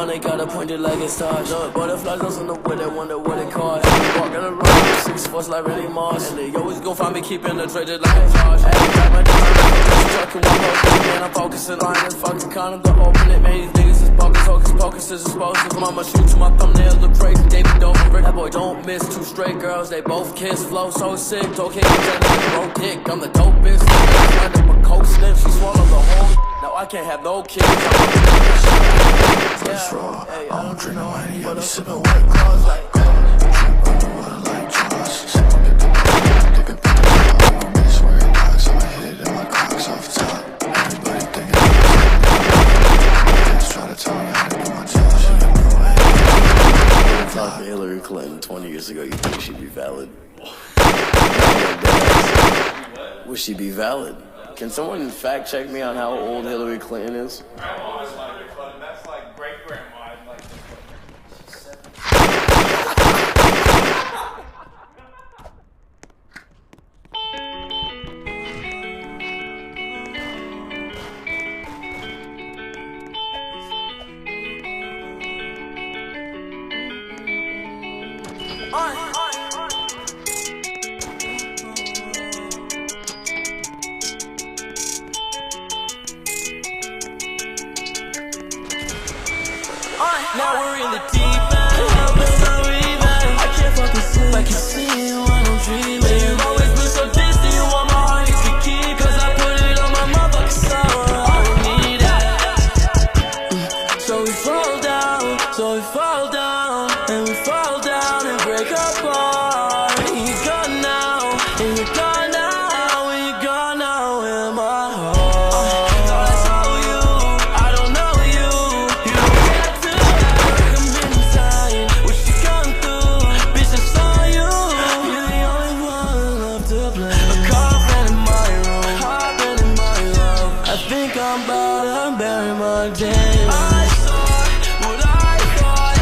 They got a pointed like it's Taj. Butterflies on the way, they wonder what it costs. Walking around 6 foot like really Mars. And they always go find me keeping the treasure like a charge. Hey, got my truck and man, I'm focusing on this fucking condom to open it. Man, these niggas is bogus, hocus pocus is explosive. I'ma shoot to my thumbnail, the break. David don't break. That boy don't miss 2 straight girls, they both kiss. Flow so sick, okay, bro dick. I'm the dopest. Under my coat sniff, she swallowed the whole. Now I can't have no kids. First raw, I don't drink no Henny, I be sippin' White Claws like drip underwater like Jaws. Someone get the take a picture, I'm gon' be swearing dogs. I'ma hit it in my Crocs off top. Everybody thinking kids try to tell me how to do my job. She got no head. Talk to Hillary Clinton 20 years ago, you think she'd be valid? Would she be valid? Can someone fact check me on how old Hillary Clinton is? That's like great-grandma. Now we're in the deep end, but so even I can't fucking sleep, I can see you when I'm dreaming. You've always been so distant, you want my heart, you can keep. Cause I put it on my motherfucking soul, I don't need it. So we fall down, and we fall down and break apart. And you're gone now, and you're gone now, and you're gone now in my heart. I'm about to bury my dreams. I thought what I thought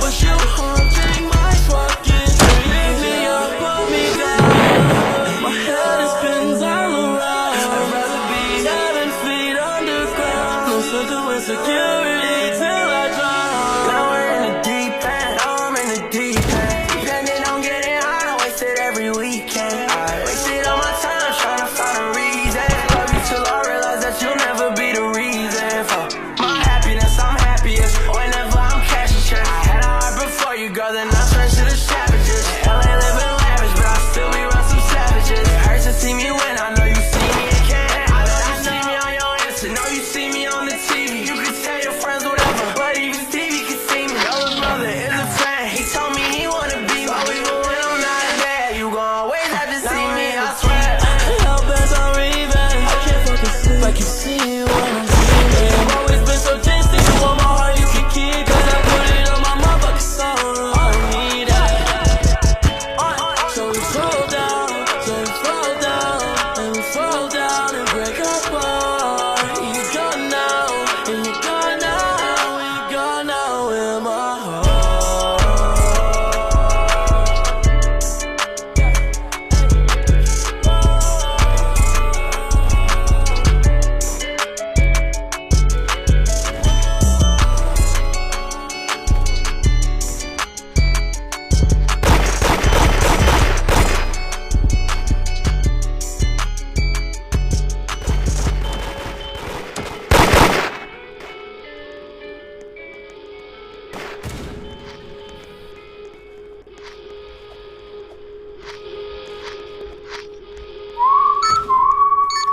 was you haunting my fucking dreams. Pick me up, put me down. My head is spins all around. I'd rather be 7 feet underground. No sense of insecurity till I drown. Now we're in the deep end. Now I'm in the deep end. Depending on getting high, I waste it every weekend. I wasted all my time trying to find a reason. Love you till I realize that you'll never be the reason for my happiness. I'm happiest whenever I'm cashing checks. I had a heart before you, girl, then I turned to the savages. LA living lavish, but I still be around some savages. It hurts to see me win, I know you see me again. I know you see me on your Insta, know you see me on the TV. You can tell your friends whatever, but even Stevie can see me. Your brother is a fan, he told me he wanna be me. But even when I'm not there, you gon' always have to see me. I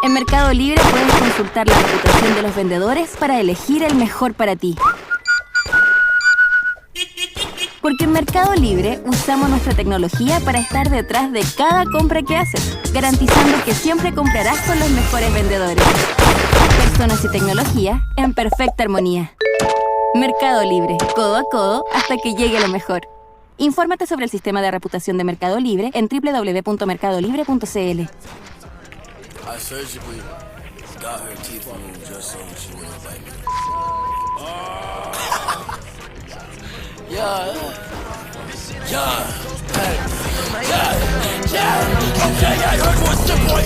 En Mercado Libre puedes consultar la reputación de los vendedores para elegir el mejor para ti. Porque en Mercado Libre usamos nuestra tecnología para estar detrás de cada compra que haces, garantizando que siempre comprarás con los mejores vendedores. Personas y tecnología en perfecta armonía. Mercado Libre, codo a codo hasta que llegue lo mejor. Infórmate sobre el sistema de reputación de Mercado Libre en www.mercadolibre.cl. I surgically got her teeth removed just so she wouldn't bite me. Yeah. Hey. Yeah. Okay, I heard what's the boy.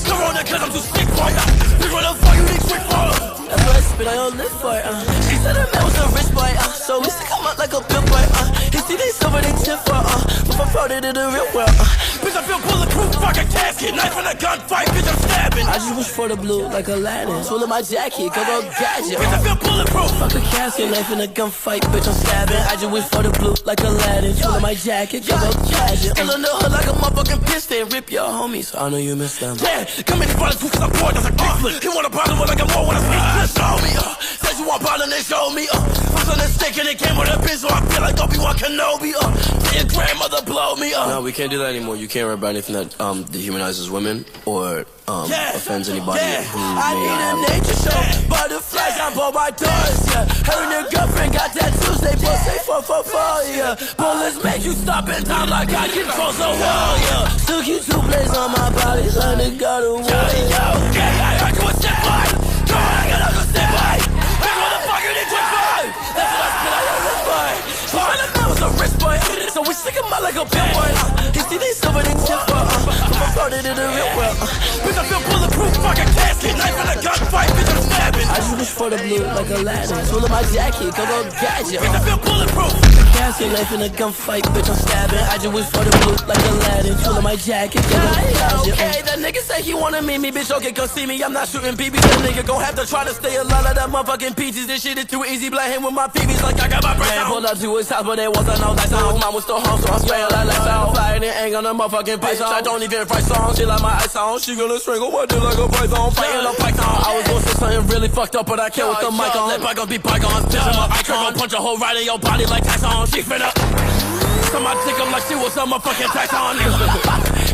Come on, cause I'm too sick for ya. We gonna fuck you, quick for. That's what I spit on your lip for. She said her man was a rich boy. So we stick him out like a pimp boy. He see they silver, they tip for. But I'm proud of the real world. Bitch, I feel bulletproof, fucking casket. Knife in a gunfight, bitch, I'm stabbing. I just wish for the blue like Aladdin. Swilling my jacket, go gadget. Bitch, I feel bulletproof. Fuck a casket, knife in a gunfight, bitch, I'm stabbing. I just wish for the blue like Aladdin. Swilling my jacket, go gadget. Still in the hood like a motherfucking piston. Rip your homies, I know you miss them. Yeah, come in front of you cause I'm bored, that's a kickflip. He want a problem with like a more when I speak. Show me, said you want problem, they show me, was on the stick and it came with a bitch, so I feel like Obi-Wan Kenobi, your grandmother blow me, No, we can't do that anymore. You can't write about anything that dehumanizes women or offends anybody who I may need not a have nature show, butterflies on both my doors, Her and her girlfriend got tattoos, they both say 444, Bullets make you stop in time like I control the wall, Still keep 2 blades on my body, like the God of War, I heard you a step by, come on, I gotta go step by, big motherfucker, they quick five, that's what I spit on your lip boy, so when the man was a rich boy, so we stick him out like a pimp boy, he see they silver, they tip for, I'm proud of the real world, bitch, I feel bulletproof, fucking casket, knife in a gunfight, bitch, I'm stabbing, I just wish for the blue like Aladdin, swilling my jacket, go gadget, bitch, I feel bulletproof, casket, knife in a gunfight, bitch, I'm stabbing, I just wish for the blue like Aladdin, swilling my jacket, go gadget. Okay, that nigga say he wanna meet me, bitch, okay, come see me, I'm not shooting BBs, that nigga gon' have to try to stay alive like that motherfucking peaches, this shit is too easy, blame him with my PBs like I got my brain on. Pulled up to his house, but there wasn't no lights on, his mom was still home, so I'm spraying like lights out, flying and ain't gonna motherfucking bitch, I don't even write songs, she like my ice on, she gonna strangle my dick like a python, fighting a python, I was gonna say something really fucked up, but I can't with the mic on, let bygones be bygones, bitch, I'm a icon, gon' punch a hole right in your body like Tyson, she finna so my dick up like she was some motherfucking Tyson,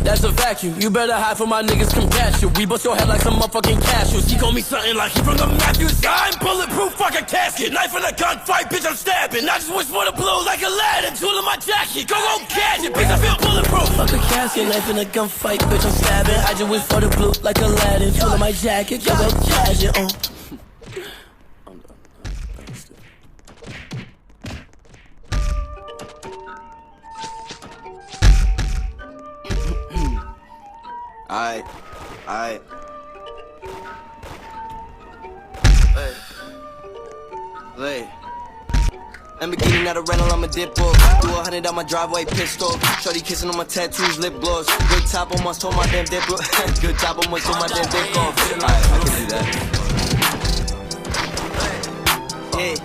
that's a vacuum, you better hide from my niggas come catch you, we bust your head like some motherfucking cashews, he call me something like he from the Matthews, I'm bulletproof fucking casket, knife in a gunfight, bitch, I'm stabbing, I just wish for the blue like Aladdin, tool in my jacket, go gadget, bitch, I feel bulletproof, fuck a casket, knife in a gunfight, bitch, I'm stabbing, I just wish for the blue like Aladdin, tool in my jacket, go gadget, Aight. Hey. Lamborghini, not a rental, I'm a dip book. Do 100 out my driveway, pistol. Shorty kissing on my tattoos, lip gloss. Good top, almost told my damn dip. Good top, almost told my damn dip off. Alright, I can do that. Hey.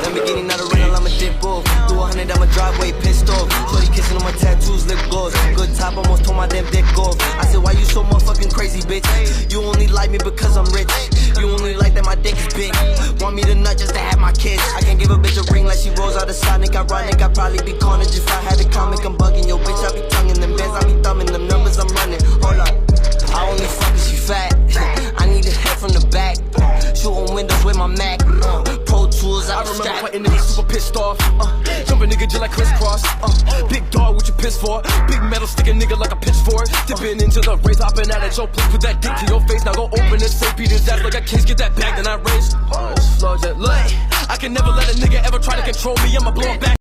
Lamborghini, not a rental, I'm a dip book. Do 100 out my driveway, pissed off. Shorty kissing on my tattoos, lip gloss. Good top, almost told my damn dick off. I said, why you so motherfucking crazy, bitch? You only like me because I'm rich. You only like that my dick is big. Want me to nut just to have my kids. I can't give a bitch a ring like she rolls out of Sonic. Ironic, I'd probably be carnage if I had a comic. I'm bugging your bitch, I be tonguing them bands, I be thumbing them numbers I'm running. Hold up, I only fuck if she fat. I need a head from the back. Shooting windows with my Mac. Pro Tools, I remember fighting niggas super pissed off. Jumping nigga just like crisscross. Big dog, what you pissed for? Big metal sticking nigga like a pitchfork. Dipping into the race, hopping at it. Your place, put that dick to your face. Now go open it, say beat his ass like a case. Get that bag, then I race. I can never let a nigga ever try to control me. I'ma blow him back.